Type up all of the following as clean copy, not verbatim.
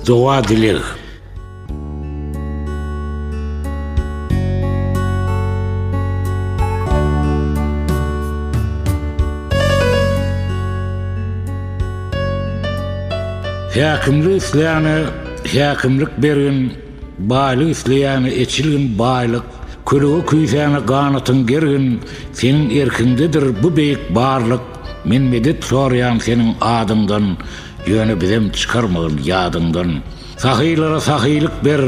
Doğa diler. Häkimlik isleýäni häkimlik bergin, baýlyk isleýäni eçilgin baýlyk, kölüge küýsäni ganatyň gergin, senin erkindedir bu beýik barlyk. Men medet sorýan senin adyňdan, ýöne bizem çykarmagyn ýadyňdan. Sahylara sahylyk ber,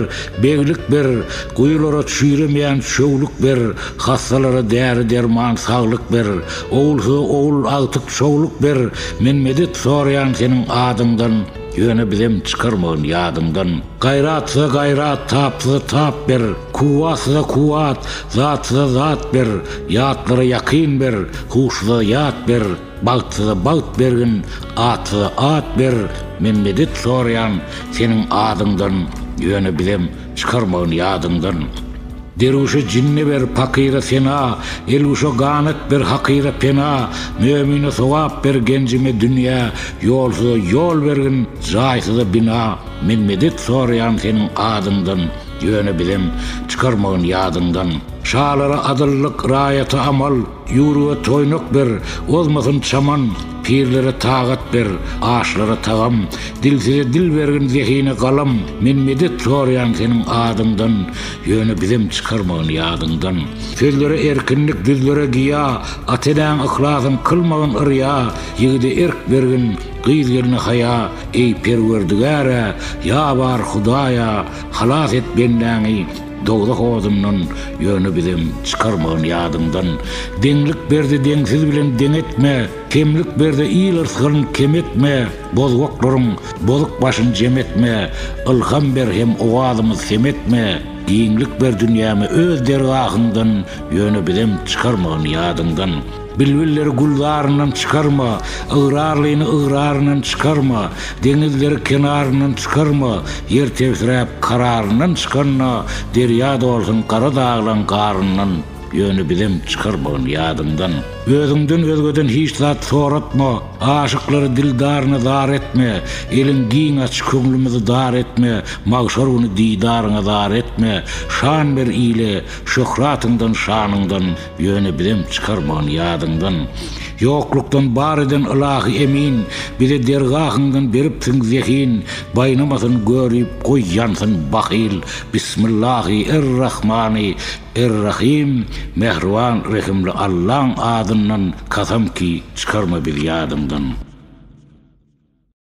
beglik ber, guýulara çüýremeýän şöwlük ber, hastalara däri derman saglyk ber, owulsa owul agtyk şowluk ber. Men medet sorýan senin adyňdan, ýöne bizem çykarmagyn ýadyňdan. Gaýratsa gaýrat, tapsa tap ber, kuwatsa kuwat, zatsa zat ber, ýatlara ýakyn ber, huşsa ýat ber, bagtsa bagt bergin, atsa at ber. Men medet sorýan senin adyňdan, ýöne bizem çykarmagyn ýadyňdan. Deruşa jinne ber, pakira sena, eluşa ganet ber, hakira pena, müemine sowap ber, gencime dünýä, ýolsa ýol bergin, jaýsyza bina. Men medet sorýan senin adyňdan, ýöne bizem çykarmagyn ýadyňdan. Şalara adyllyk, raýata amal, ýurua toýnak ber, ozmasyn çaman, pirlere tagat ber, aşlara tagam, dilsize dil bergin zehine galam. Men medet sorýan senin adyňdan, ýöne bizem çykarmagyn ýadyňdan. Sözlere erkinlik, düzlere giýa, ateden ihlasyn kılmagyn ırya, ýigide erk bergin, gyzgyny haya. Ey perwerdigara, ýa bar Hudaýa, halas et bendäňi dogda hozumdan, ýöne bizem çykarmagyn ýadyňdan. Deňlik berdi, deňsiz bilen deň etme, kemlik berdi, ýylyrsgyn kem etme, bozgoklaryň bozyk başyn jem etme, ilham ber hem owazymy sem etme. Giňlik ber dünýämi öz dergahyndan, ýöne bizem çykarmagyn ýadyňdan. Bilbilleri gullarından çıkarma, ıgrarlığını ıgrarından çıkarma, denizleri kenarından çıkarma, yer tevsirep kararından çıkarma, derya da olsun kara dağlan karından, ýöne bizem çykarmagyn ýadyňdan. Özüňden özgeden hiç zat soratma, aşıkları dildaryna zar etme, elin giň açyk köňlümizi dar etme, magşar uny didaryna zar etme, şan ber ile şöhratyňdan şanyňdan, ýöne bizem çykarmagyn ýadyňdan. Yoklukdan bar eden ilahi emin, bize dergahından beripsiň zehin, baynamasyn görüp goý ýansyn bahyl. Bismillahirrahmanirrahim, mehriban rahimli Allah'ın adından kasam ki çykarma bir ýadyňdan.